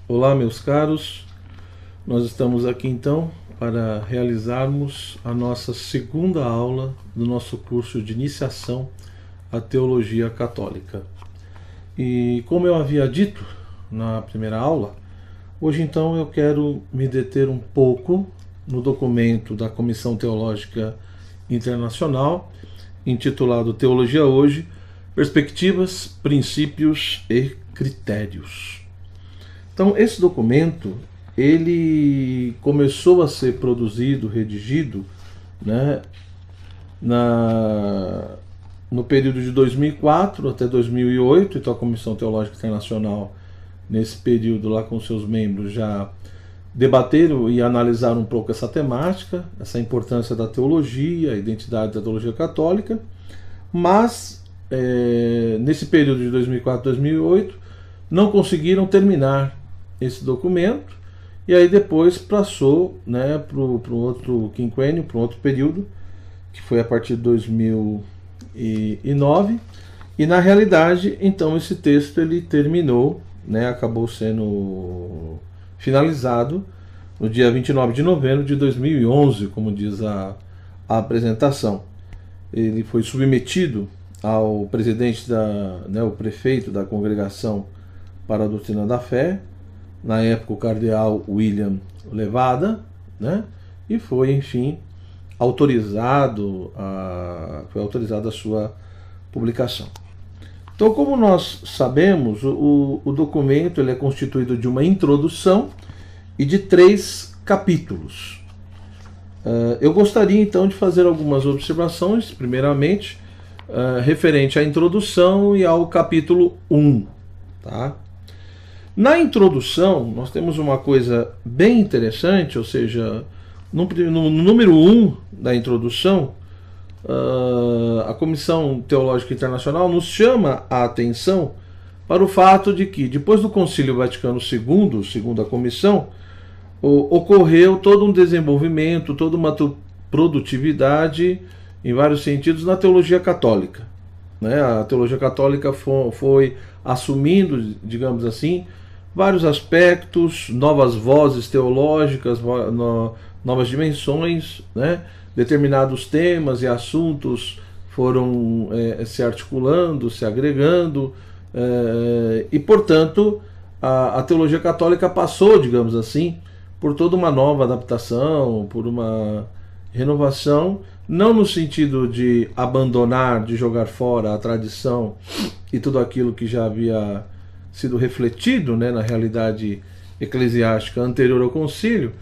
Olá, meus caros. Nós estamos aqui então para realizarmos a nossa segunda aula do nosso curso de iniciação à teologia católica. E como eu havia dito na primeira aula, hoje então eu quero me deter um pouco no documento da Comissão Teológica Internacional, intitulado Teologia Hoje, Perspectivas, Princípios e Critérios. Então, esse documento, ele começou a ser produzido, redigido, né, no período de 2004 até 2008. Então, a Comissão Teológica Internacional, nesse período lá com seus membros, já debateram e analisaram um pouco essa temática, essa importância da teologia, a identidade da teologia católica, mas nesse período de 2004 a 2008 não conseguiram terminar esse documento, e aí depois passou, né, para o outro quinquênio, para um outro período, que foi a partir de 2009, e na realidade, então, esse texto ele terminou, né, acabou sendo finalizado no dia 29 de novembro de 2011, como diz a apresentação. Ele foi submetido ao presidente o prefeito da Congregação para a Doutrina da Fé, na época o cardeal William Levada, né, e foi, enfim, autorizada a sua publicação. Então, como nós sabemos, o documento ele é constituído de uma introdução e de 3 capítulos. Eu gostaria então de fazer algumas observações, primeiramente, referente à introdução e ao capítulo 1. Tá? Na introdução, nós temos uma coisa bem interessante, ou seja, no número 1 da introdução, a Comissão Teológica Internacional nos chama a atenção para o fato de que, depois do Concílio Vaticano II, segundo a Comissão, ocorreu todo um desenvolvimento, toda uma produtividade, em vários sentidos, na teologia católica. Né? A teologia católica foi assumindo, digamos assim, vários aspectos, novas vozes teológicas, novas dimensões, né? Determinados temas e assuntos foram se articulando, se agregando, e, portanto, a teologia católica passou, digamos assim, por toda uma nova adaptação, por uma renovação, não no sentido de abandonar, de jogar fora a tradição e tudo aquilo que já havia sido refletido, né, na realidade eclesiástica anterior ao concílio,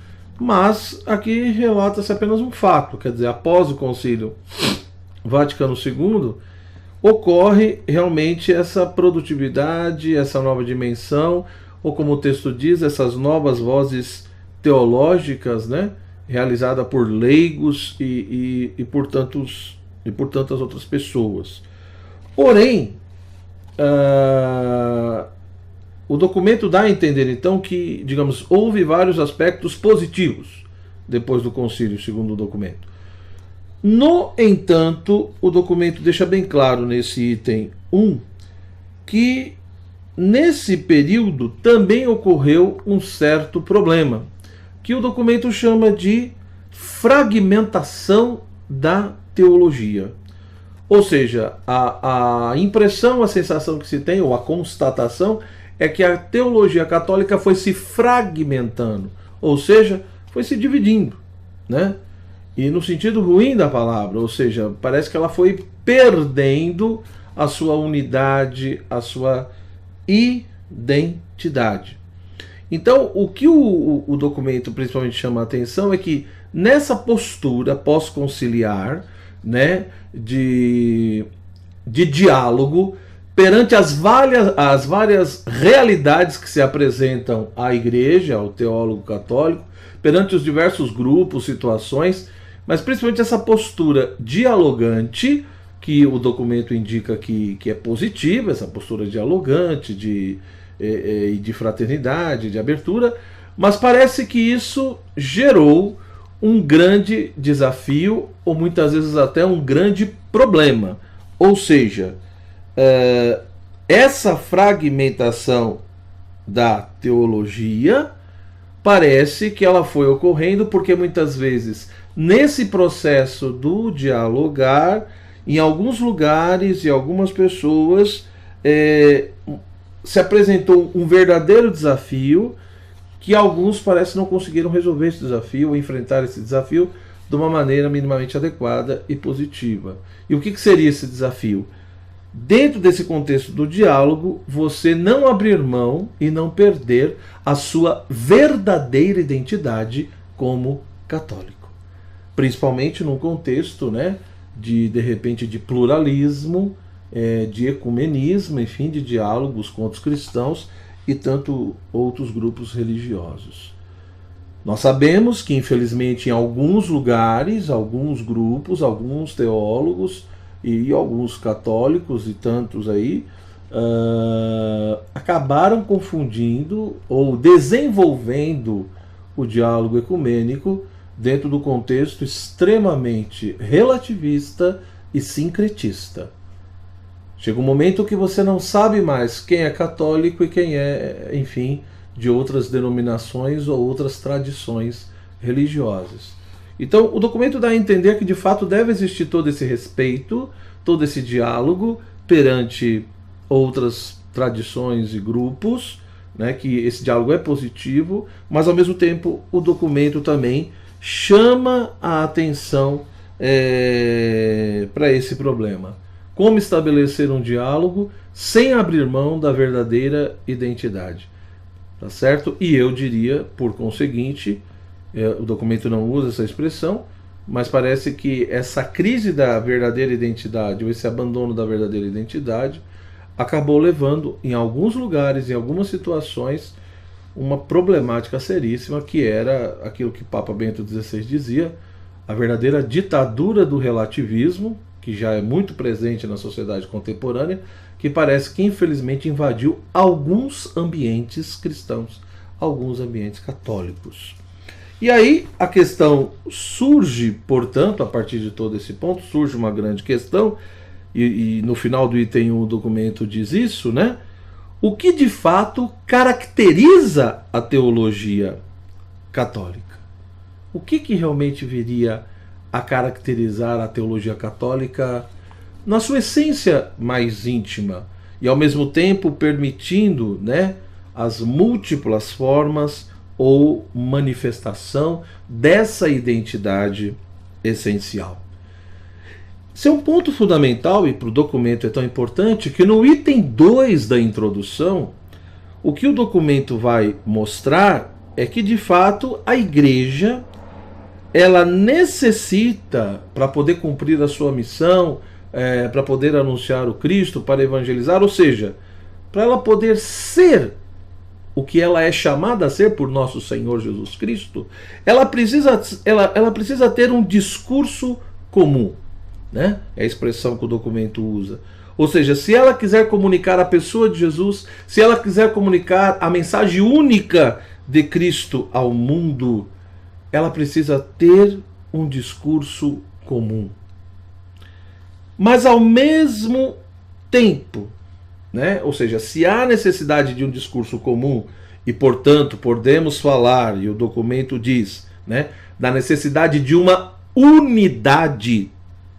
mas aqui relata-se apenas um fato, quer dizer, após o Concílio Vaticano II, ocorre realmente essa produtividade, essa nova dimensão, ou como o texto diz, essas novas vozes teológicas, né, realizada por leigos e por tantas outras pessoas. Porém, o documento dá a entender, então, que, digamos, houve vários aspectos positivos depois do concílio, segundo o documento. No entanto, o documento deixa bem claro nesse item 1 que nesse período também ocorreu um certo problema, que o documento chama de fragmentação da teologia. Ou seja, a impressão, a sensação que se tem, ou a constatação, é que a teologia católica foi se fragmentando, ou seja, foi se dividindo, né? E no sentido ruim da palavra, ou seja, parece que ela foi perdendo a sua unidade, a sua identidade. Então, o que o documento principalmente chama a atenção é que nessa postura pós-conciliar, né, de diálogo, perante as várias realidades que se apresentam à igreja, ao teólogo católico, perante os diversos grupos, situações, mas principalmente essa postura dialogante, que o documento indica que é positiva, essa postura dialogante, de fraternidade, de abertura, mas parece que isso gerou um grande desafio, ou muitas vezes até um grande problema. Ou seja, essa fragmentação da teologia, parece que ela foi ocorrendo porque muitas vezes nesse processo do dialogar, em alguns lugares e algumas pessoas se apresentou um verdadeiro desafio que alguns parece não conseguiram resolver esse desafio, ou enfrentar esse desafio de uma maneira minimamente adequada e positiva. E o que seria esse desafio? Dentro desse contexto do diálogo, você não abrir mão e não perder a sua verdadeira identidade como católico. Principalmente num contexto, né, de repente, de pluralismo, de ecumenismo, enfim, de diálogos com outros cristãos e tanto outros grupos religiosos. Nós sabemos que, infelizmente, em alguns lugares, alguns grupos, alguns teólogos e alguns católicos e tantos aí acabaram confundindo ou desenvolvendo o diálogo ecumênico dentro do contexto extremamente relativista e sincretista. Chega um momento que você não sabe mais quem é católico e quem é, enfim, de outras denominações ou outras tradições religiosas. Então, o documento dá a entender que, de fato, deve existir todo esse respeito, todo esse diálogo perante outras tradições e grupos, né, que esse diálogo é positivo, mas, ao mesmo tempo, o documento também chama a atenção para esse problema. Como estabelecer um diálogo sem abrir mão da verdadeira identidade. Tá certo? E eu diria, por conseguinte, o documento não usa essa expressão, mas parece que essa crise da verdadeira identidade, ou esse abandono da verdadeira identidade, acabou levando, em alguns lugares, em algumas situações, uma problemática seríssima, que era aquilo que Papa Bento XVI dizia, a verdadeira ditadura do relativismo, que já é muito presente na sociedade contemporânea, que parece que infelizmente invadiu alguns ambientes cristãos, alguns ambientes católicos. E aí a questão surge, portanto, a partir de todo esse ponto, surge uma grande questão, e no final do item 1 o documento diz isso, né? O que de fato caracteriza a teologia católica? O que realmente viria a caracterizar a teologia católica na sua essência mais íntima e, ao mesmo tempo, permitindo, né, as múltiplas formas ou manifestação dessa identidade essencial. Esse é um ponto fundamental, e para o documento é tão importante, que no item 2 da introdução, o que o documento vai mostrar é que, de fato, a Igreja ela necessita, para poder cumprir a sua missão, para poder anunciar o Cristo, para evangelizar, ou seja, para ela poder ser o que ela é chamada a ser por nosso Senhor Jesus Cristo, ela precisa ter um discurso comum, né? É a expressão que o documento usa. Ou seja, se ela quiser comunicar a pessoa de Jesus, se ela quiser comunicar a mensagem única de Cristo ao mundo, ela precisa ter um discurso comum. Mas ao mesmo tempo, né? Ou seja, se há necessidade de um discurso comum e, portanto, podemos falar, e o documento diz, né, da necessidade de uma unidade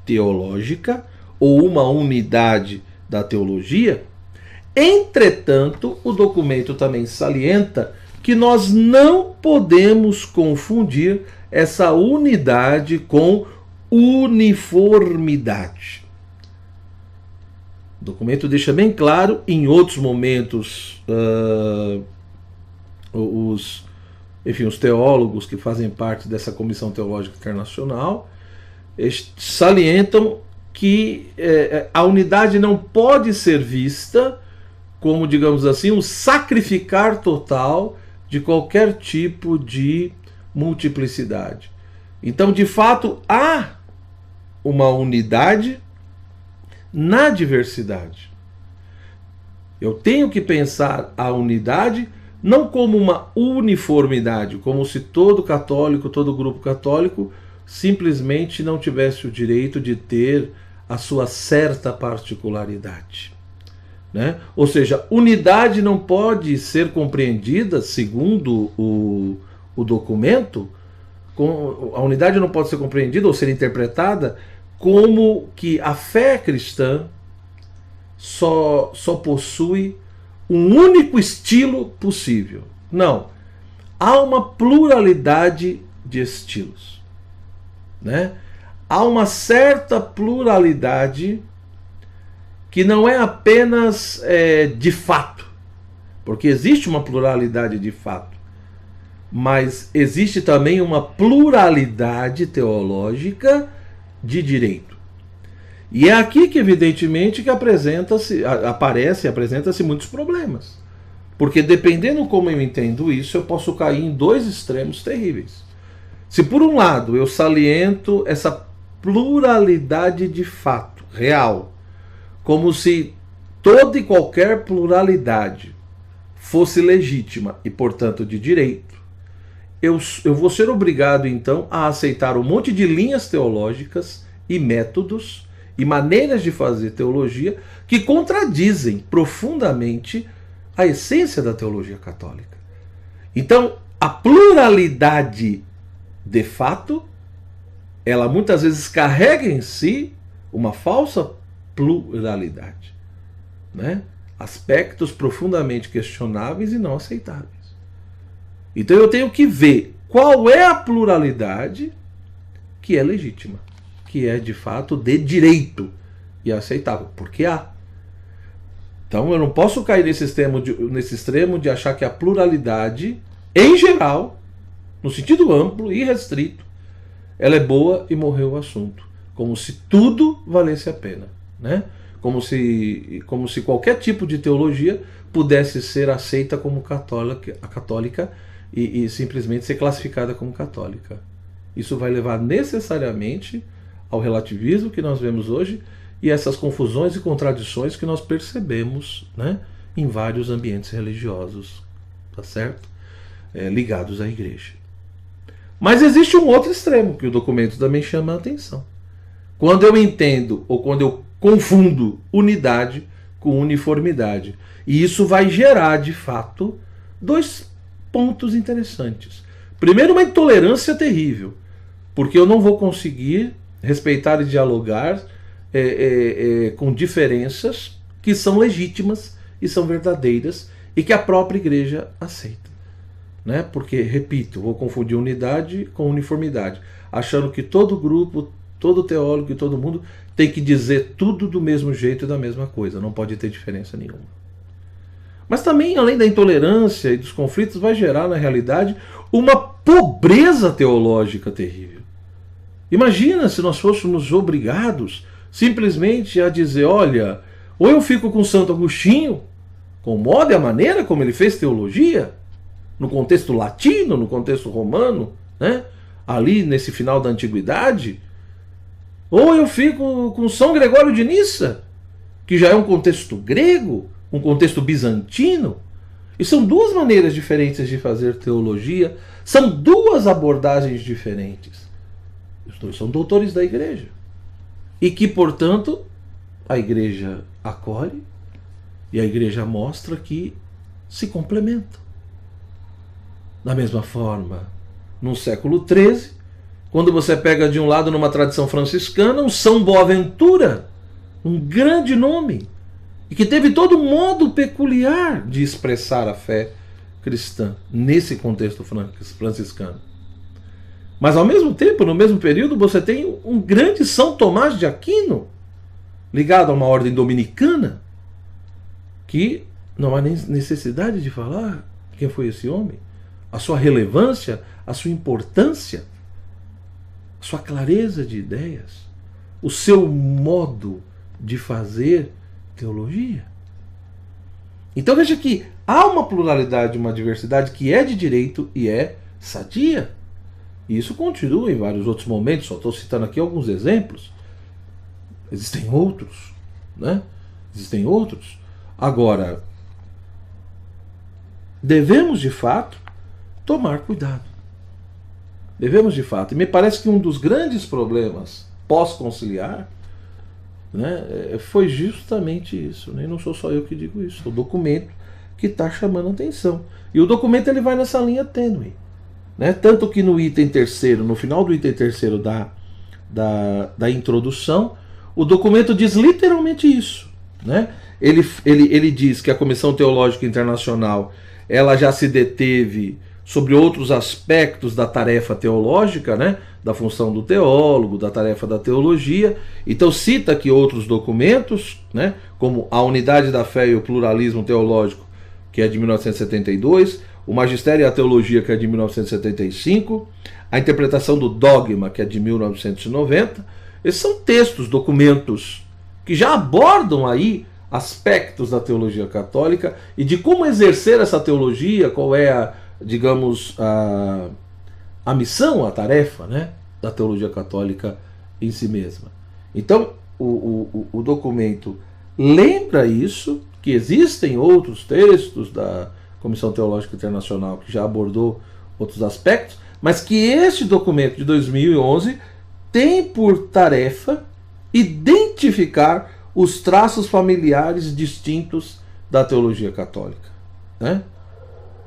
teológica ou uma unidade da teologia, entretanto, o documento também salienta que nós não podemos confundir essa unidade com uniformidade. O documento deixa bem claro, em outros momentos, os teólogos que fazem parte dessa Comissão Teológica Internacional salientam que a unidade não pode ser vista como, digamos assim, um sacrificar total de qualquer tipo de multiplicidade. Então, de fato, há uma unidade na diversidade. Eu tenho que pensar a unidade não como uma uniformidade, como se todo católico, todo grupo católico, simplesmente não tivesse o direito de ter a sua certa particularidade. né? Ou seja, unidade não pode ser compreendida, segundo o documento, a unidade não pode ser compreendida ou ser interpretada como que a fé cristã só possui um único estilo possível. Não. Há uma pluralidade de estilos, né? Há uma certa pluralidade que não é apenas de fato, porque existe uma pluralidade de fato, mas existe também uma pluralidade teológica de direito. E é aqui que, evidentemente, que apresenta-se muitos problemas. Porque dependendo como eu entendo isso, eu posso cair em dois extremos terríveis. Se por um lado eu saliento essa pluralidade de fato, real, como se toda e qualquer pluralidade fosse legítima e, portanto, de direito, eu vou ser obrigado, então, a aceitar um monte de linhas teológicas e métodos e maneiras de fazer teologia que contradizem profundamente a essência da teologia católica. Então, a pluralidade de fato, ela muitas vezes carrega em si uma falsa pluralidade, né? Aspectos profundamente questionáveis e não aceitáveis. Então eu tenho que ver qual é a pluralidade que é legítima, que é de fato de direito e aceitável, porque há. Então eu não posso cair nesse extremo de achar que a pluralidade, em geral, no sentido amplo e restrito, ela é boa e morreu o assunto. Como se tudo valesse a pena, né? Como se qualquer tipo de teologia pudesse ser aceita como católica e simplesmente ser classificada como católica. Isso vai levar necessariamente ao relativismo que nós vemos hoje e essas confusões e contradições que nós percebemos, né, em vários ambientes religiosos, tá certo? Ligados à igreja. Mas existe um outro extremo que o documento também chama a atenção. Quando eu entendo ou quando eu confundo unidade com uniformidade. E isso vai gerar, de fato, dois pontos interessantes. Primeiro, uma intolerância terrível, porque eu não vou conseguir respeitar e dialogar com diferenças que são legítimas e são verdadeiras e que a própria igreja aceita. Né? Porque, repito, vou confundir unidade com uniformidade, achando que todo grupo, todo teólogo e todo mundo tem que dizer tudo do mesmo jeito e da mesma coisa, não pode ter diferença nenhuma. Mas também, além da intolerância e dos conflitos, vai gerar, na realidade, uma pobreza teológica terrível. Imagina se nós fôssemos obrigados simplesmente a dizer, olha, ou eu fico com Santo Agostinho, com o modo e a maneira como ele fez teologia, no contexto latino, no contexto romano, né? Ali nesse final da antiguidade, ou eu fico com São Gregório de Nissa, que já é um contexto grego, um contexto bizantino. E são duas maneiras diferentes de fazer teologia, são duas abordagens diferentes. Os dois são doutores da igreja. E que, portanto, a igreja acolhe e a igreja mostra que se complementam. Da mesma forma, no século XIII, quando você pega de um lado numa tradição franciscana, um São Boaventura, um grande nome, e que teve todo um modo peculiar de expressar a fé cristã nesse contexto franciscano. Mas ao mesmo tempo, no mesmo período, você tem um grande São Tomás de Aquino, ligado a uma ordem dominicana, que não há nem necessidade de falar quem foi esse homem, a sua relevância, a sua importância, a sua clareza de ideias, o seu modo de fazer teologia. Então veja que há uma pluralidade, uma diversidade que é de direito e é sadia. E isso continua em vários outros momentos, só estou citando aqui alguns exemplos. Existem outros, né? Existem outros. Agora, devemos de fato tomar cuidado. Devemos de fato. E me parece que um dos grandes problemas pós-conciliar né, foi justamente isso, né? E não sou só eu que digo isso, é o documento que está chamando a atenção. E o documento ele vai nessa linha tênue, né? Tanto que no item terceiro, no final do item terceiro da introdução, o documento diz literalmente isso, né? Ele diz que a Comissão Teológica Internacional ela já se deteve sobre outros aspectos da tarefa teológica, né? Da função do teólogo, da tarefa da teologia. Então cita aqui outros documentos, né? Como a Unidade da Fé e o Pluralismo Teológico, que é de 1972, o Magistério e a Teologia, que é de 1975, a Interpretação do Dogma, que é de 1990. Esses são textos, documentos que já abordam aí aspectos da teologia católica e de como exercer essa teologia, qual é digamos, a missão, a tarefa, né, da teologia católica em si mesma. Então, o documento lembra isso, que existem outros textos da Comissão Teológica Internacional que já abordou outros aspectos, mas que este documento de 2011 tem por tarefa identificar os traços familiares distintos da teologia católica, né?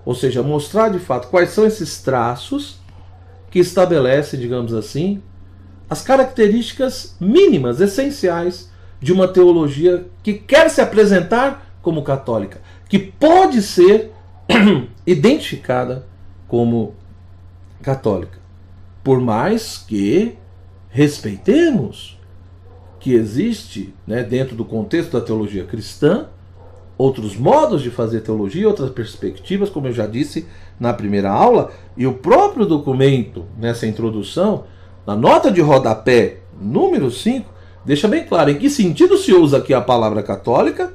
Ou seja, mostrar de fato quais são esses traços que estabelecem, digamos assim, as características mínimas, essenciais de uma teologia que quer se apresentar como católica, que pode ser identificada como católica. Por mais que respeitemos que existe, né, dentro do contexto da teologia cristã, outros modos de fazer teologia, outras perspectivas, como eu já disse na primeira aula, e o próprio documento, nessa introdução, na nota de rodapé, número 5, deixa bem claro em que sentido se usa aqui a palavra católica,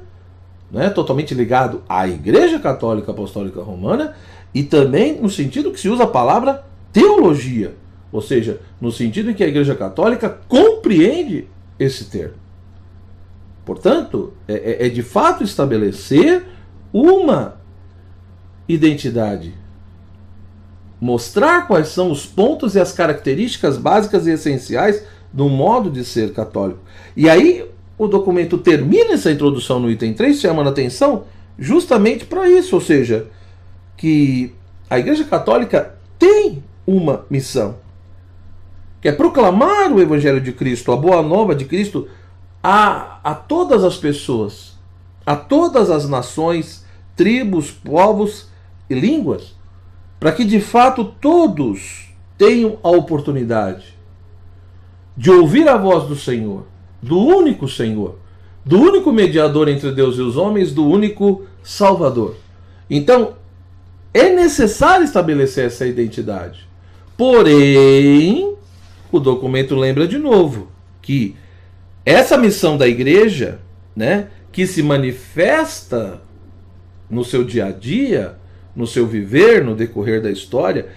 né, totalmente ligado à Igreja Católica Apostólica Romana, e também no sentido que se usa a palavra teologia, ou seja, no sentido em que a Igreja Católica compreende esse termo. Portanto, é de fato estabelecer uma identidade, mostrar quais são os pontos e as características básicas e essenciais do modo de ser católico. E aí o documento termina essa introdução no item 3, chamando a atenção justamente para isso, ou seja, que a Igreja Católica tem uma missão, que é proclamar o Evangelho de Cristo, a boa nova de Cristo, a todas as pessoas, a todas as nações, tribos, povos e línguas, para que de fato todos tenham a oportunidade de ouvir a voz do Senhor, do único mediador entre Deus e os homens, do único Salvador. Então, é necessário estabelecer essa identidade. Porém, o documento lembra de novo que essa missão da igreja, né, que se manifesta no seu dia a dia, no seu viver, no decorrer da história,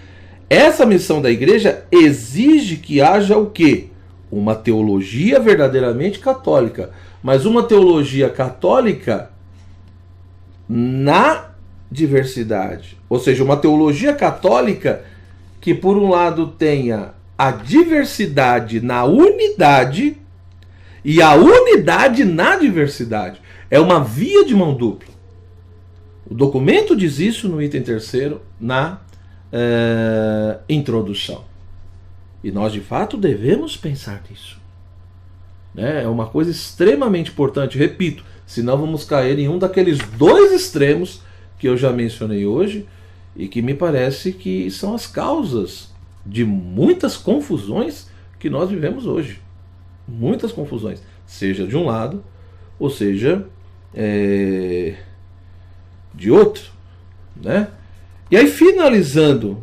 essa missão da igreja exige que haja o quê? Uma teologia verdadeiramente católica, mas uma teologia católica na diversidade. Ou seja, uma teologia católica que, por um lado, tenha a diversidade na unidade e a unidade na diversidade. É uma via de mão dupla. O documento diz isso no item 3º, na introdução. E nós, de fato, devemos pensar nisso. É uma coisa extremamente importante, repito, senão vamos cair em um daqueles dois extremos que eu já mencionei hoje e que me parece que são as causas de muitas confusões que nós vivemos hoje. Muitas confusões, seja de um lado, ou seja de outro, né? E aí, finalizando,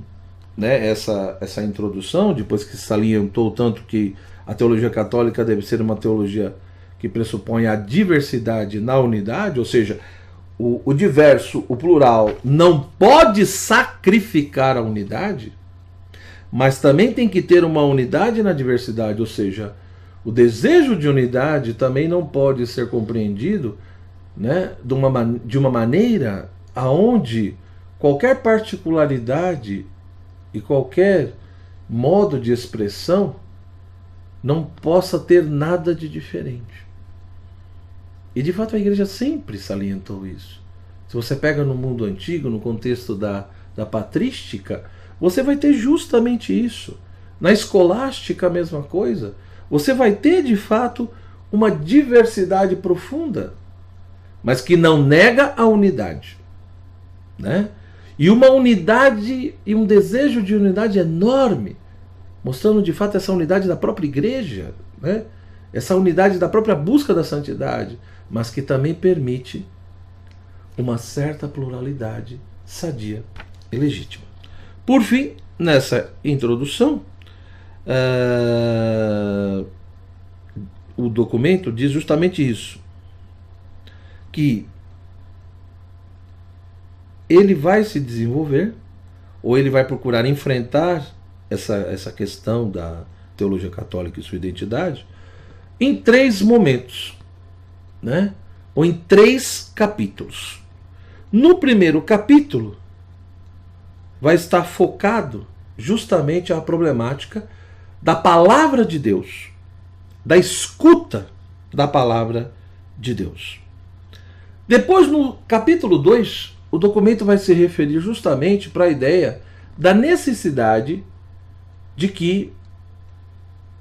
né, essa introdução, depois que salientou tanto que a teologia católica deve ser uma teologia que pressupõe a diversidade na unidade, ou seja, o diverso, o plural, não pode sacrificar a unidade, mas também tem que ter uma unidade na diversidade, ou seja, o desejo de unidade também não pode ser compreendido, né, de uma maneira aonde qualquer particularidade e qualquer modo de expressão não possa ter nada de diferente. E de fato a igreja sempre salientou isso. Se você pega no mundo antigo, no contexto da patrística, você vai ter justamente isso. Na escolástica, a mesma coisa. Você vai ter, de fato, uma diversidade profunda, mas que não nega a unidade, né? E uma unidade e um desejo de unidade enorme, mostrando de fato essa unidade da própria igreja, né? Essa unidade da própria busca da santidade, mas que também permite uma certa pluralidade sadia e legítima. Por fim, nessa introdução, o documento diz justamente isso, que ele vai se desenvolver, ou ele vai procurar enfrentar essa questão da teologia católica e sua identidade, em 3 momentos, né? Ou em 3 capítulos. No primeiro capítulo, vai estar focado justamente a problemática da palavra de Deus, da escuta da palavra de Deus. Depois, no capítulo 2, o documento vai se referir justamente para a ideia da necessidade de que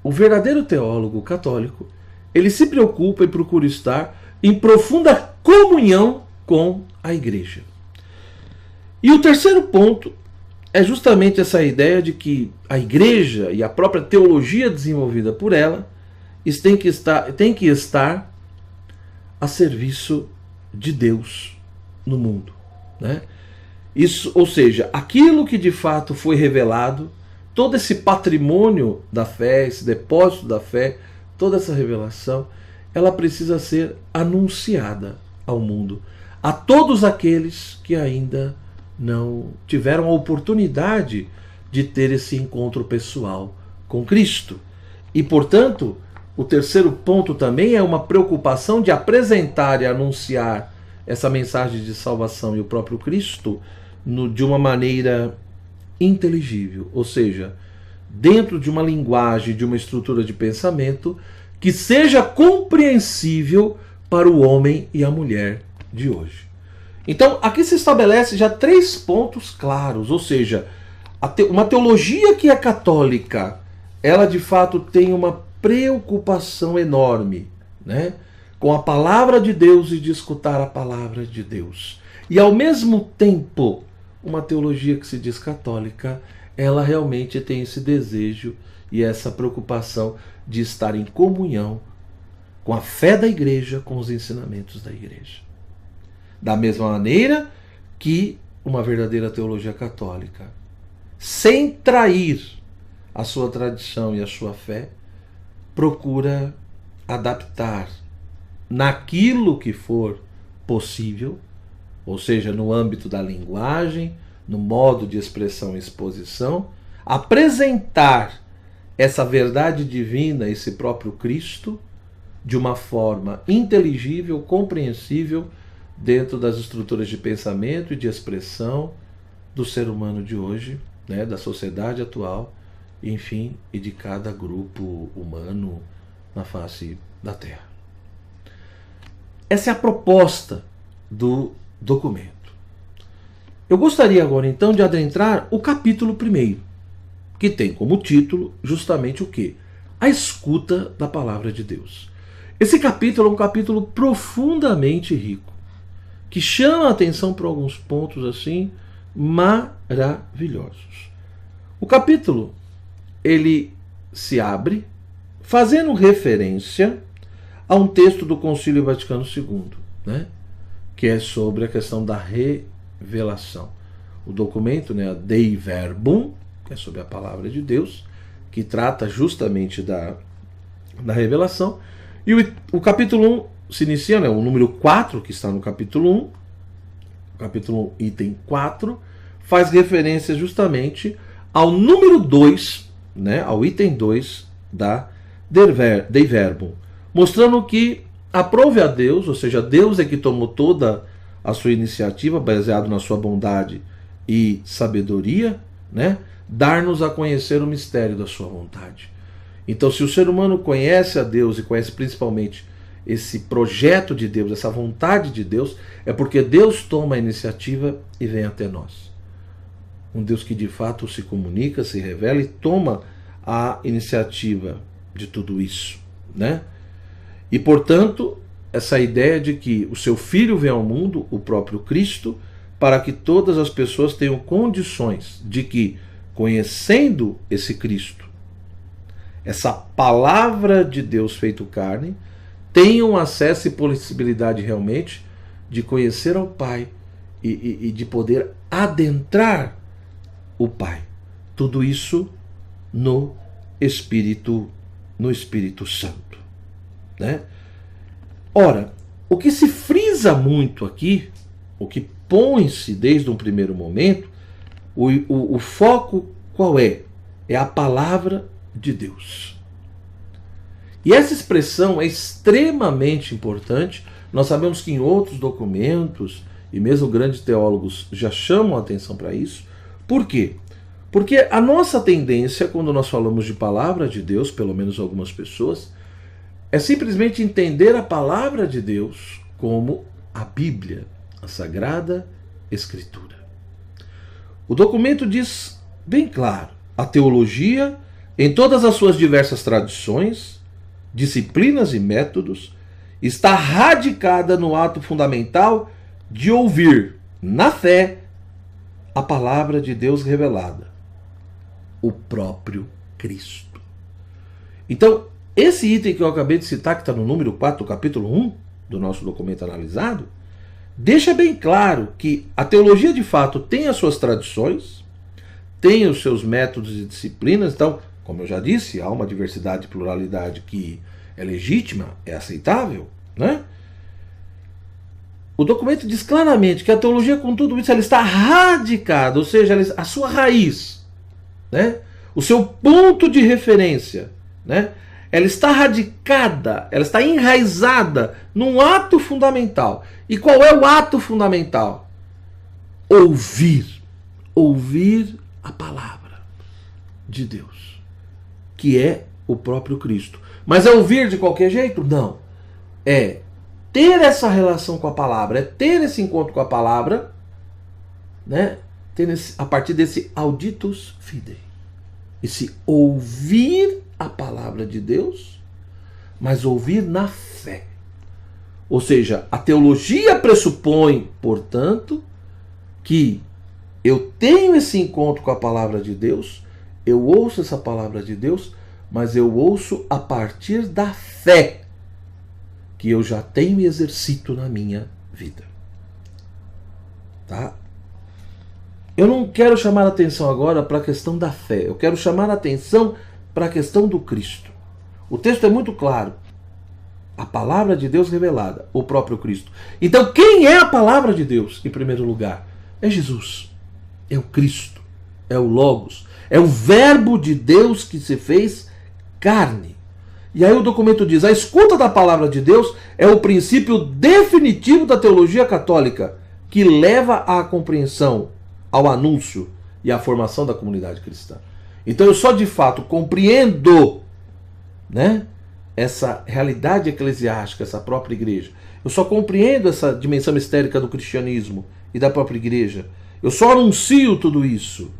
o verdadeiro teólogo católico, ele se preocupa e procura estar em profunda comunhão com a igreja. E o terceiro ponto é justamente essa ideia de que a igreja e a própria teologia desenvolvida por ela tem que estar a serviço de Deus no mundo, né? Isso, ou seja, aquilo que de fato foi revelado, todo esse patrimônio da fé, esse depósito da fé, toda essa revelação, ela precisa ser anunciada ao mundo, a todos aqueles que ainda não tiveram a oportunidade de ter esse encontro pessoal com Cristo. E, portanto, o terceiro ponto também é uma preocupação de apresentar e anunciar essa mensagem de salvação e o próprio Cristo de uma maneira inteligível, ou seja, dentro de uma linguagem, de uma estrutura de pensamento que seja compreensível para o homem e a mulher de hoje. Então, aqui se estabelece já 3 pontos claros, ou seja, uma teologia que é católica, ela de fato tem uma preocupação enorme, né, com a palavra de Deus e de escutar a palavra de Deus. E ao mesmo tempo, uma teologia que se diz católica, ela realmente tem esse desejo e essa preocupação de estar em comunhão com a fé da igreja, com os ensinamentos da igreja. Da mesma maneira que uma verdadeira teologia católica, sem trair a sua tradição e a sua fé, procura adaptar naquilo que for possível, ou seja, no âmbito da linguagem, no modo de expressão e exposição, apresentar essa verdade divina, esse próprio Cristo, de uma forma inteligível, compreensível, dentro das estruturas de pensamento e de expressão do ser humano de hoje, né, da sociedade atual, enfim, e de cada grupo humano na face da Terra. Essa é a proposta do documento. Eu gostaria agora então de adentrar o capítulo 1, que tem como título justamente o quê? A escuta da palavra de Deus. Esse capítulo é um capítulo profundamente rico, que chama a atenção por alguns pontos assim maravilhosos. O capítulo, ele se abre fazendo referência a um texto do Concílio Vaticano II, né, que é sobre a questão da revelação. O documento, né, Dei Verbum, que é sobre a palavra de Deus, que trata justamente da revelação. E o capítulo 1 se inicia, né, o número 4, que está no capítulo 1, o capítulo 1, item 4, faz referência justamente ao número 2, né, ao item 2 da Dei Verbum, mostrando que aprove a Deus, ou seja, Deus é que tomou toda a sua iniciativa, baseado na sua bondade e sabedoria, né, dar-nos a conhecer o mistério da sua vontade. Então, se o ser humano conhece a Deus e conhece principalmente esse projeto de Deus, essa vontade de Deus, é porque Deus toma a iniciativa e vem até nós. Um Deus que de fato se comunica, se revela e toma a iniciativa de tudo isso, né? E portanto, essa ideia de que o seu Filho vem ao mundo, o próprio Cristo, para que todas as pessoas tenham condições de que, conhecendo esse Cristo, essa palavra de Deus feito carne, tenham acesso e possibilidade realmente de conhecer ao Pai e de poder adentrar o Pai. Tudo isso no Espírito Santo, né? Ora, o que se frisa muito aqui, o que põe-se desde um primeiro momento, o foco qual é? É a palavra de Deus. E essa expressão é extremamente importante. Nós sabemos que em outros documentos, e mesmo grandes teólogos já chamam a atenção para isso. Por quê? Porque a nossa tendência, quando nós falamos de palavra de Deus, pelo menos algumas pessoas, é simplesmente entender a palavra de Deus como a Bíblia, a Sagrada Escritura. O documento diz bem claro: a teologia, em todas as suas diversas tradições, disciplinas e métodos, está radicada no ato fundamental de ouvir, na fé, a palavra de Deus revelada, o próprio Cristo. Então, esse item que eu acabei de citar, que está no número 4 do capítulo 1 do nosso documento analisado, deixa bem claro que a teologia de fato tem as suas tradições, tem os seus métodos e disciplinas. Então, como eu já disse, há uma diversidade e pluralidade que é legítima, é aceitável, né? O documento diz claramente que a teologia, com tudo isso, ela está radicada, ou seja, a sua raiz, né? O seu ponto de referência, né? Ela está radicada, ela está enraizada num ato fundamental. E qual é o ato fundamental? Ouvir. Ouvir a palavra de Deus, que é o próprio Cristo. Mas é ouvir de qualquer jeito? Não. É ter essa relação com a palavra, é ter esse encontro com a palavra, né? A partir desse auditus fidei. Esse ouvir a palavra de Deus, mas ouvir na fé. Ou seja, a teologia pressupõe, portanto, que eu tenho esse encontro com a palavra de Deus, eu ouço essa palavra de Deus, mas eu ouço a partir da fé que eu já tenho e exercito na minha vida. Tá? Eu não quero chamar a atenção agora para a questão da fé. Eu quero chamar a atenção para a questão do Cristo. O texto é muito claro. A palavra de Deus revelada, o próprio Cristo. Então, quem é a palavra de Deus, em primeiro lugar? É Jesus. É o Cristo. É o Logos. É o Verbo de Deus que se fez carne. E aí o documento diz: a escuta da palavra de Deus é o princípio definitivo da teologia católica, que leva à compreensão, ao anúncio e à formação da comunidade cristã. Então eu só de fato compreendo, né, essa realidade eclesiástica, essa própria igreja. Eu só compreendo essa dimensão mistérica do cristianismo e da própria igreja. Eu só anuncio tudo isso,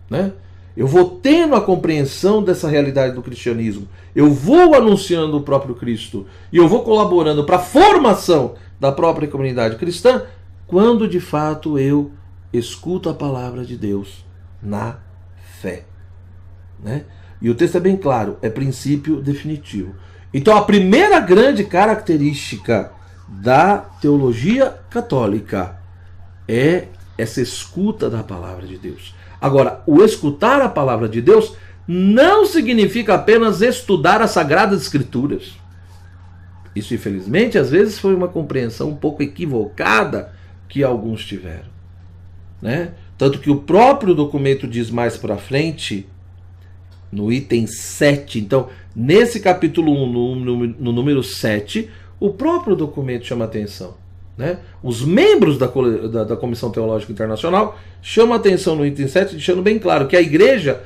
né? Eu vou tendo a compreensão dessa realidade do cristianismo. Eu vou anunciando o próprio Cristo e eu vou colaborando para a formação da própria comunidade cristã quando de fato eu escuto a palavra de Deus na fé, né? E o texto é bem claro, é princípio definitivo. Então a primeira grande característica da teologia católica é essa escuta da palavra de Deus. Agora, o escutar a palavra de Deus não significa apenas estudar as Sagradas Escrituras. Isso, infelizmente, às vezes foi uma compreensão um pouco equivocada que alguns tiveram, né? Tanto que o próprio documento diz mais para frente, no item 7, então, nesse capítulo 1, no número 7, o próprio documento chama atenção, né? Os membros da Comissão Teológica Internacional chamam atenção no item 7, deixando bem claro que a igreja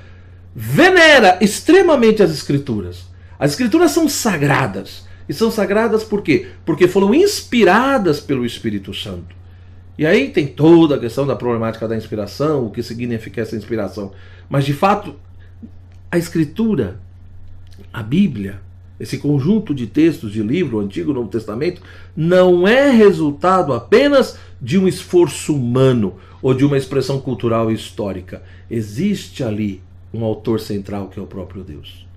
venera extremamente as Escrituras. As Escrituras são sagradas. E são sagradas por quê? Porque foram inspiradas pelo Espírito Santo. E aí tem toda a questão da problemática da inspiração, o que significa essa inspiração. Mas de fato, a Escritura, a Bíblia, esse conjunto de textos de livro, o Antigo e o Novo Testamento, não é resultado apenas de um esforço humano ou de uma expressão cultural e histórica. Existe ali um autor central que é o próprio Deus.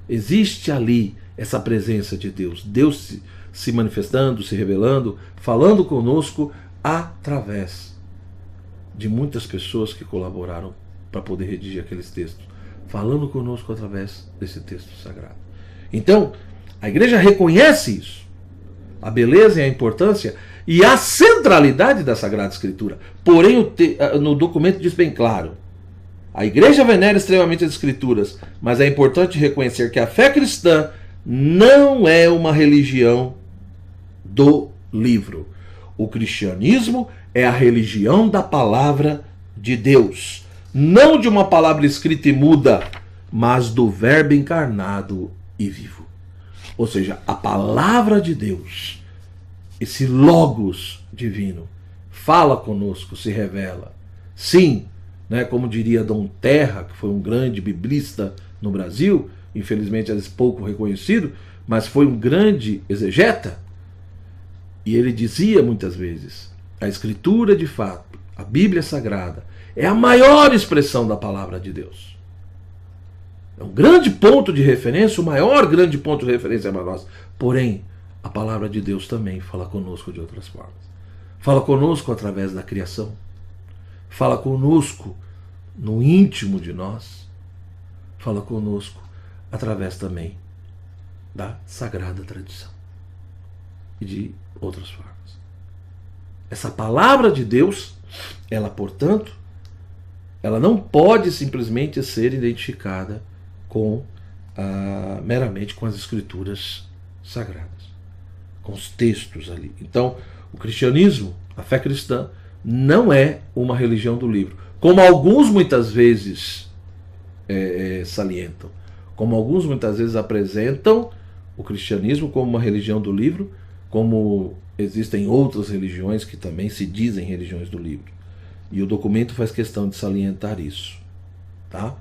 Existe ali essa presença de Deus. Deus se manifestando, se revelando, falando conosco através de muitas pessoas que colaboraram para poder redigir aqueles textos. Falando conosco através desse texto sagrado. Então, a igreja reconhece isso. A beleza e a importância e a centralidade da Sagrada Escritura. Porém, no documento diz bem claro: a igreja venera extremamente as Escrituras, mas é importante reconhecer que a fé cristã não é uma religião do livro. O cristianismo é a religião da palavra de Deus. Não de uma palavra escrita e muda, mas do Verbo encarnado e vivo. Ou seja, a palavra de Deus, esse Logos divino, fala conosco, se revela. Sim, né, como diria Dom Terra, que foi um grande biblista no Brasil, infelizmente é pouco reconhecido, mas foi um grande exegeta, e ele dizia muitas vezes: a Escritura de fato, a Bíblia Sagrada, é a maior expressão da palavra de Deus. É um grande ponto de referência, o maior grande ponto de referência para nós. Porém, a palavra de Deus também fala conosco de outras formas. Fala conosco através da criação. Fala conosco no íntimo de nós. Fala conosco através também da sagrada tradição e de outras formas. Essa palavra de Deus, ela, portanto, ela não pode simplesmente ser identificada meramente com as Escrituras sagradas, com os textos ali. Então, o cristianismo, a fé cristã, não é uma religião do livro, como alguns muitas vezes salientam, como alguns muitas vezes apresentam o cristianismo como uma religião do livro, como existem outras religiões que também se dizem religiões do livro. E o documento faz questão de salientar isso. Tá?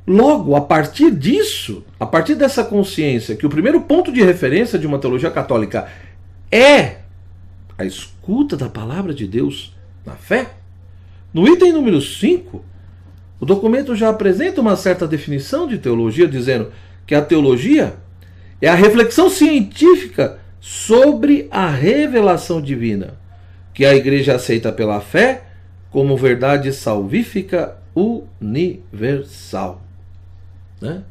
Logo, a partir disso, a partir dessa consciência que o primeiro ponto de referência de uma teologia católica é a escuta da palavra de Deus na fé, no item número 5, o documento já apresenta uma certa definição de teologia, dizendo que a teologia é a reflexão científica sobre a revelação divina, que a igreja aceita pela fé como verdade salvífica universal. Né?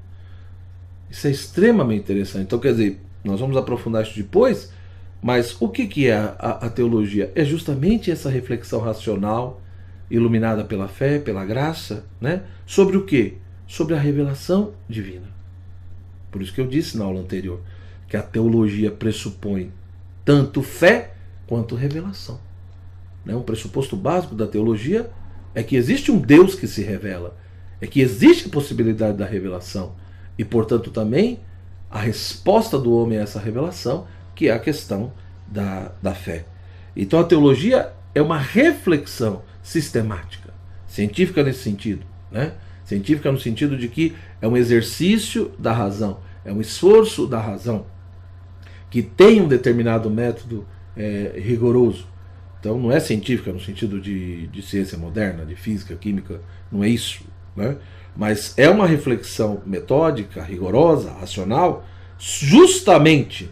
Isso é extremamente interessante. Então, quer dizer, nós vamos aprofundar isso depois, mas o que é a teologia? É justamente essa reflexão racional, iluminada pela fé, pela graça, né? Sobre o quê? Sobre a revelação divina. Por isso que eu disse na aula anterior que a teologia pressupõe tanto fé quanto revelação. Um pressuposto básico da teologia é que existe um Deus que se revela, é que existe a possibilidade da revelação e, portanto, também a resposta do homem a essa revelação, que é a questão da fé. Então a teologia é uma reflexão sistemática, científica nesse sentido, né? Científica no sentido de que é um exercício da razão, é um esforço da razão, que tem um determinado método rigoroso. Então não é científica no sentido de ciência moderna, de física, química, não é isso, né? Mas é uma reflexão metódica, rigorosa, racional, justamente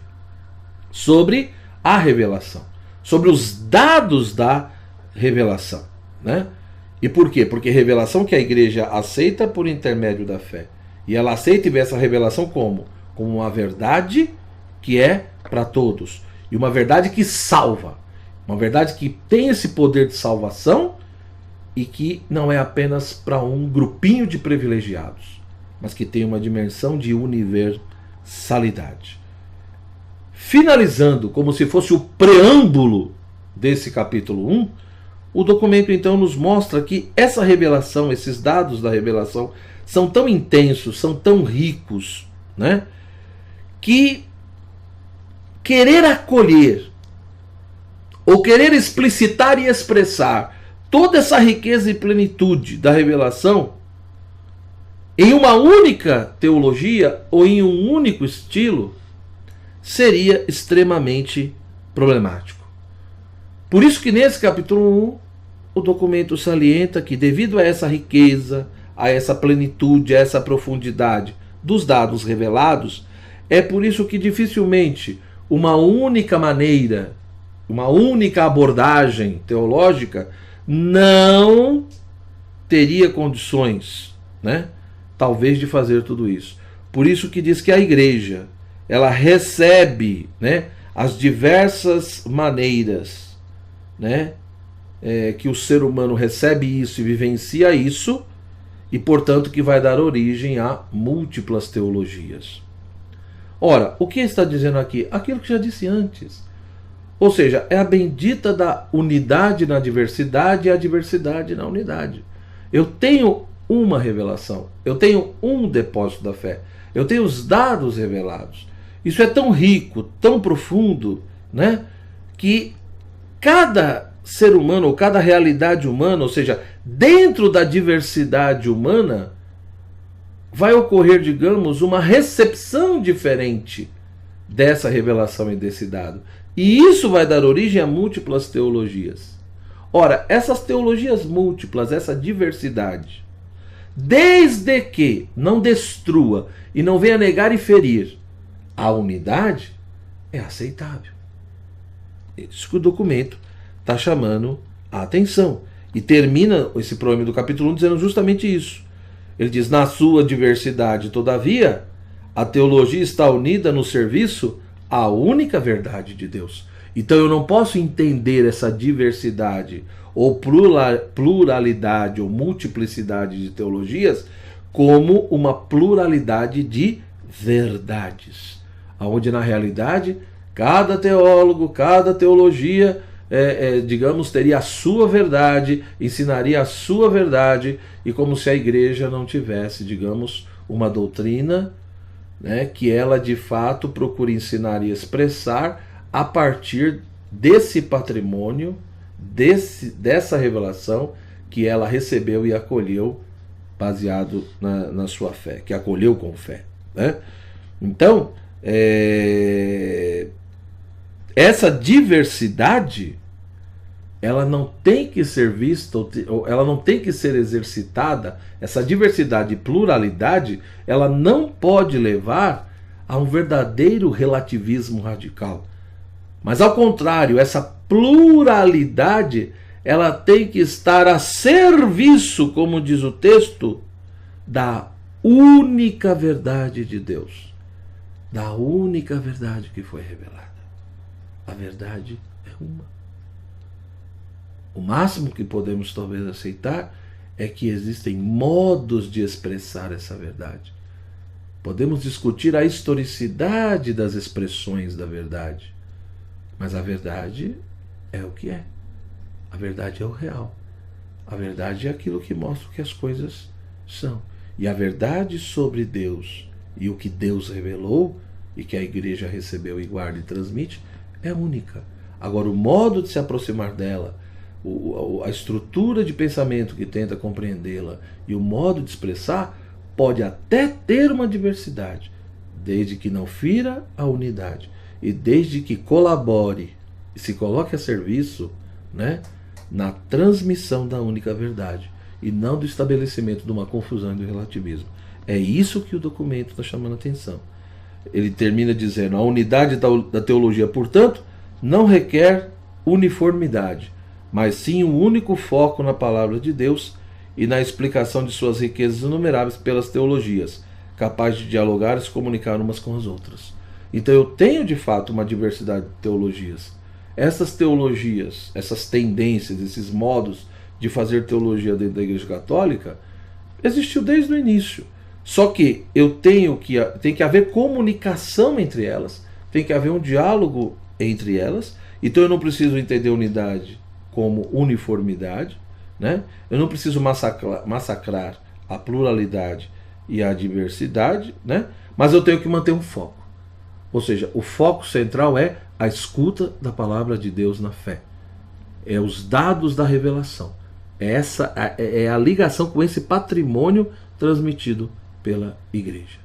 sobre a revelação, sobre os dados da revelação, né? E por quê? Porque revelação que a igreja aceita por intermédio da fé. E ela aceita e vê essa revelação como? Como uma verdade que é para todos. E uma verdade que salva. Uma verdade que tem esse poder de salvação e que não é apenas para um grupinho de privilegiados, mas que tem uma dimensão de universalidade. Finalizando, como se fosse o preâmbulo desse capítulo 1, o documento então nos mostra que essa revelação, esses dados da revelação, são tão intensos, são tão ricos, né, que querer acolher, ou querer explicitar e expressar toda essa riqueza e plenitude da revelação em uma única teologia ou em um único estilo, seria extremamente problemático. Por isso que nesse capítulo 1, o documento salienta que, devido a essa riqueza, a essa plenitude, a essa profundidade dos dados revelados, é por isso que dificilmente uma única maneira, uma única abordagem teológica não teria condições, né, talvez, de fazer tudo isso. Por isso que diz que a igreja, ela recebe, né, as diversas maneiras, né, que o ser humano recebe isso e vivencia isso, e portanto que vai dar origem a múltiplas teologias. Ora, o que está dizendo aqui? Aquilo que já disse antes. Ou seja, é a bendita da unidade na diversidade e a diversidade na unidade. Eu tenho uma revelação, eu tenho um depósito da fé, eu tenho os dados revelados. Isso é tão rico, tão profundo, né, que cada ser humano, ou cada realidade humana, ou seja, dentro da diversidade humana, vai ocorrer, digamos, uma recepção diferente dessa revelação e desse dado. E isso vai dar origem a múltiplas teologias. Ora, essas teologias múltiplas, essa diversidade, desde que não destrua e não venha negar e ferir a unidade, é aceitável. É isso que o documento está chamando a atenção. E termina esse poema do capítulo 1 dizendo justamente isso. Ele diz: na sua diversidade, todavia, a teologia está unida no serviço à única verdade de Deus. Então eu não posso entender essa diversidade, ou pluralidade, ou multiplicidade de teologias, como uma pluralidade de verdades. Onde, na realidade, cada teólogo, cada teologia, digamos, teria a sua verdade, ensinaria a sua verdade, e como se a igreja não tivesse, digamos, uma doutrina, né, que ela de fato procura ensinar e expressar a partir desse patrimônio, dessa revelação que ela recebeu e acolheu baseado na sua fé, que acolheu com fé, né? Então, essa diversidade, ela não tem que ser vista, ela não tem que ser exercitada, essa diversidade e pluralidade, ela não pode levar a um verdadeiro relativismo radical. Mas ao contrário, essa pluralidade, ela tem que estar a serviço, como diz o texto, da única verdade de Deus. Da única verdade que foi revelada. A verdade é uma. O máximo que podemos talvez aceitar é que existem modos de expressar essa verdade. Podemos discutir a historicidade das expressões da verdade, mas a verdade é o que é. A verdade é o real. A verdade é aquilo que mostra o que as coisas são. E a verdade sobre Deus e o que Deus revelou e que a igreja recebeu e guarda e transmite é única. Agora, o modo de se aproximar dela, a estrutura de pensamento que tenta compreendê-la e o modo de expressar pode até ter uma diversidade, desde que não fira a unidade e desde que colabore e se coloque a serviço, né, na transmissão da única verdade e não do estabelecimento de uma confusão e do relativismo. É isso que o documento está chamando a atenção. Ele termina dizendo: a unidade da teologia, portanto, não requer uniformidade, mas sim um único foco na palavra de Deus e na explicação de suas riquezas inumeráveis pelas teologias, capaz de dialogar e se comunicar umas com as outras. Então eu tenho de fato uma diversidade de teologias. Essas teologias, essas tendências, esses modos de fazer teologia dentro da Igreja Católica, existiu desde o início. Só que tem que haver comunicação entre elas, tem que haver um diálogo entre elas. Então eu não preciso entender unidade como uniformidade, né? Eu não preciso massacrar a pluralidade e a diversidade, né? Mas eu tenho que manter um foco. Ou seja, o foco central é a escuta da palavra de Deus na fé. É os dados da revelação. Essa é a ligação com esse patrimônio transmitido pela igreja.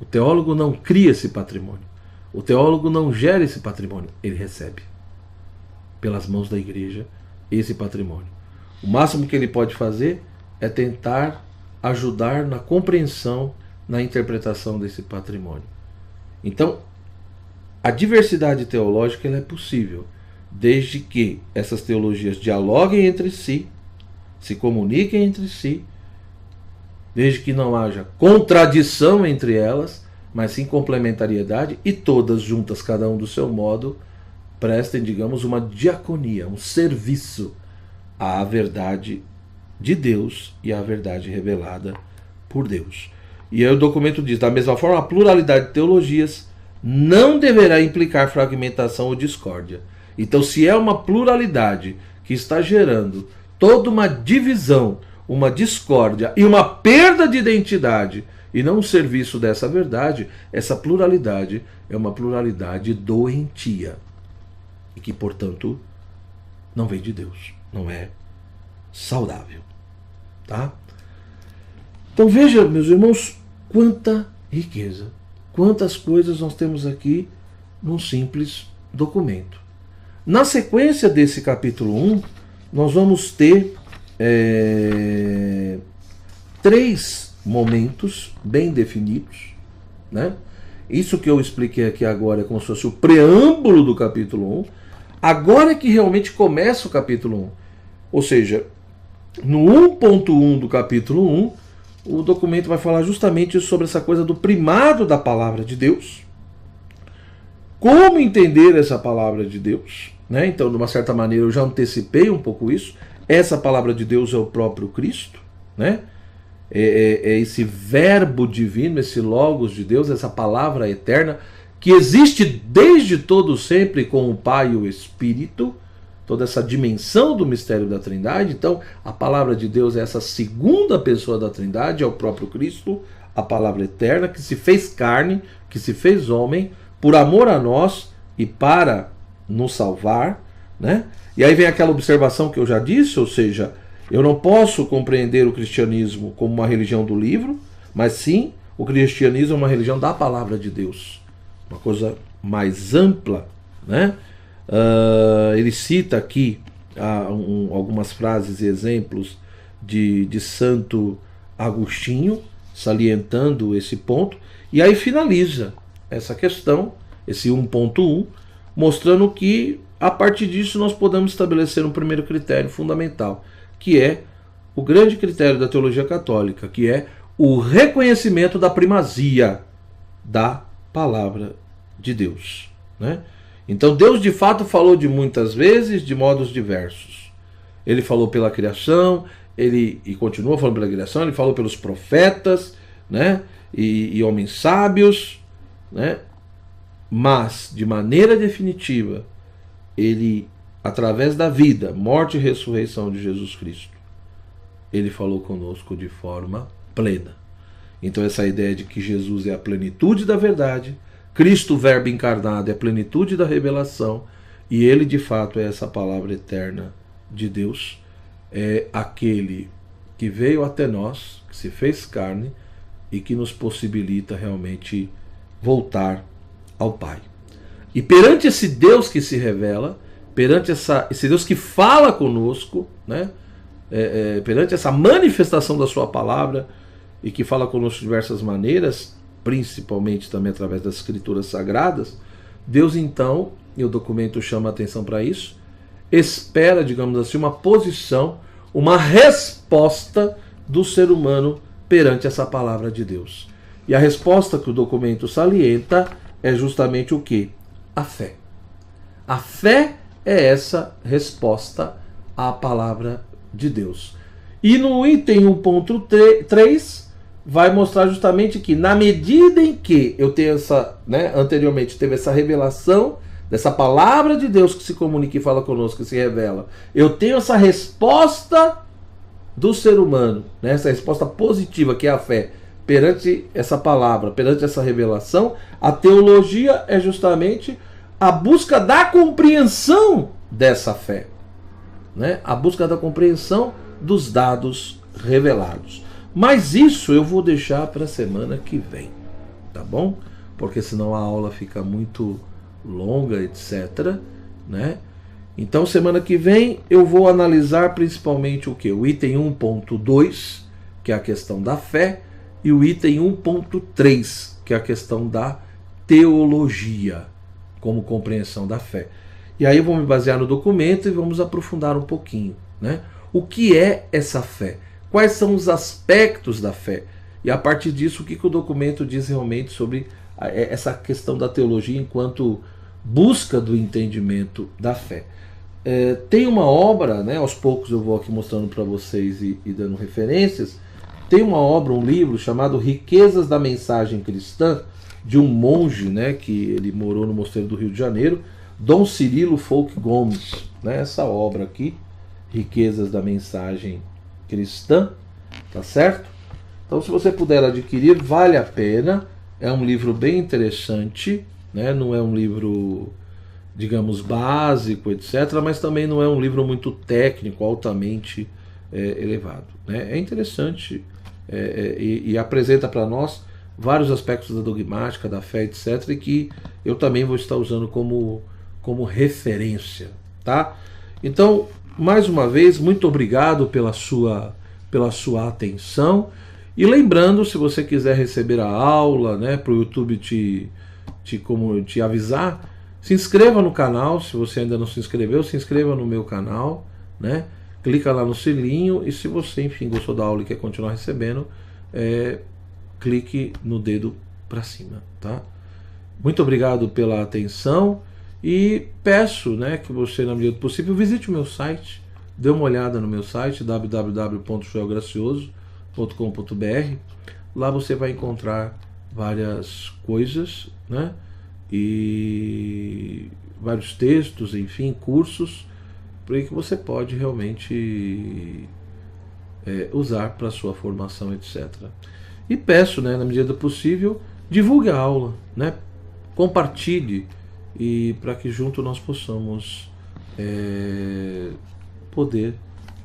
O teólogo não cria esse patrimônio. O teólogo não gera esse patrimônio. Ele recebe pelas mãos da igreja esse patrimônio. O máximo que ele pode fazer é tentar ajudar na compreensão, na interpretação desse patrimônio. Então, a diversidade teológica ela é possível, desde que essas teologias dialoguem entre si, se comuniquem entre si, desde que não haja contradição entre elas, mas sim complementariedade, e todas juntas, cada um do seu modo, prestem, digamos, uma diaconia, um serviço à verdade de Deus e à verdade revelada por Deus. E aí o documento diz, da mesma forma, a pluralidade de teologias não deverá implicar fragmentação ou discórdia. Então, se é uma pluralidade que está gerando toda uma divisão, uma discórdia e uma perda de identidade, e não um serviço dessa verdade, essa pluralidade é uma pluralidade doentia. E que, portanto, não vem de Deus, não é saudável. Tá? Então veja, meus irmãos, quanta riqueza, quantas coisas nós temos aqui num simples documento. Na sequência desse capítulo 1, nós vamos ter 3 momentos bem definidos, né? Isso que eu expliquei aqui agora é como se fosse o preâmbulo do capítulo 1. Agora é que realmente começa o capítulo 1. Ou seja, no 1.1 do capítulo 1, o documento vai falar justamente sobre essa coisa do primado da palavra de Deus. Como entender essa palavra de Deus, né? Então, de uma certa maneira, eu já antecipei um pouco isso. Essa palavra de Deus é o próprio Cristo, né? É esse verbo divino, esse logos de Deus, essa palavra eterna, que existe desde todo sempre com o Pai e o Espírito, toda essa dimensão do mistério da Trindade. Então, a palavra de Deus é essa segunda pessoa da Trindade, é o próprio Cristo, a palavra eterna, que se fez carne, que se fez homem, por amor a nós e para nos salvar, né? E aí vem aquela observação que eu já disse, ou seja, eu não posso compreender o cristianismo como uma religião do livro, mas sim, o cristianismo é uma religião da palavra de Deus, uma coisa mais ampla, né? Ele cita aqui algumas frases e exemplos de Santo Agostinho, salientando esse ponto, e aí finaliza essa questão, esse 1.1, mostrando que a partir disso nós podemos estabelecer um primeiro critério fundamental, que é o grande critério da teologia católica, que é o reconhecimento da primazia da palavra de Deus, né? Então Deus de fato falou de muitas vezes, de modos diversos. Ele falou pela criação, e continua falando pela criação, ele falou pelos profetas, né? E homens sábios, né? Mas, de maneira definitiva, ele, através da vida, morte e ressurreição de Jesus Cristo, ele falou conosco de forma plena. Então essa ideia de que Jesus é a plenitude da verdade, Cristo, o Verbo encarnado, é a plenitude da revelação, e ele de fato é essa palavra eterna de Deus, é aquele que veio até nós, que se fez carne e que nos possibilita realmente voltar ao Pai. E perante esse Deus que se revela, perante esse Deus que fala conosco, né? Perante essa manifestação da sua palavra, e que fala conosco de diversas maneiras, principalmente também através das escrituras sagradas, Deus então, e o documento chama a atenção para isso, espera, digamos assim, uma posição, uma resposta do ser humano perante essa palavra de Deus. E a resposta que o documento salienta é justamente o quê? A fé. A fé é essa resposta à palavra de Deus. E no item 1.3 vai mostrar justamente que, na medida em que eu tenho essa, né, anteriormente teve essa revelação dessa palavra de Deus que se comunica e fala conosco, que se revela, eu tenho essa resposta do ser humano, né, essa resposta positiva que é a fé perante essa palavra, perante essa revelação, a teologia é justamente a busca da compreensão dessa fé, né? A busca da compreensão dos dados revelados. Mas isso eu vou deixar para a semana que vem, tá bom? Porque senão a aula fica muito longa, etc, né? Então semana que vem eu vou analisar principalmente o que? O item 1.2, que é a questão da fé, e o item 1.3, que é a questão da teologia, como compreensão da fé. E aí eu vou me basear no documento e vamos aprofundar um pouquinho, né? O que é essa fé? Quais são os aspectos da fé? E a partir disso, o que o documento diz realmente sobre essa questão da teologia enquanto busca do entendimento da fé. Tem uma obra, né, aos poucos eu vou aqui mostrando para vocês e dando referências. Tem uma obra, um livro chamado Riquezas da Mensagem Cristã, de um monge, né, que ele morou no Mosteiro do Rio de Janeiro, Dom Cirilo Folk Gomes, né, essa obra aqui, Riquezas da Mensagem Cristã, tá certo? Então, se você puder adquirir, vale a pena. É um livro bem interessante, né? Não é um livro, digamos, básico, etc., mas também não é um livro muito técnico, altamente elevado, né? É interessante e apresenta para nós vários aspectos da dogmática, da fé, etc., e que eu também vou estar usando como referência, tá? Então, mais uma vez, muito obrigado pela sua atenção. E lembrando, se você quiser receber a aula, né, para o YouTube te avisar, se inscreva no canal. Se você ainda não se inscreveu, se inscreva no meu canal, né? Clica lá no sininho e se você, enfim, gostou da aula e quer continuar recebendo, clique no dedo para cima, tá? Muito obrigado pela atenção e peço, né, que você, na medida do possível, visite o meu site, dê uma olhada no meu site, www.joelgracioso.com.br. Lá você vai encontrar várias coisas, né, e vários textos, enfim, cursos, para que você pode realmente usar para sua formação, etc. E peço, né, na medida do possível, divulgue a aula, né, compartilhe, e para que junto nós possamos poder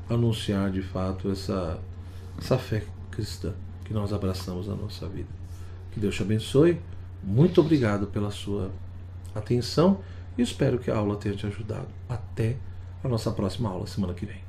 anunciar de fato essa fé cristã que nós abraçamos na nossa vida. Que Deus te abençoe. Muito obrigado pela sua atenção e espero que a aula tenha te ajudado. Até a nossa próxima aula, semana que vem.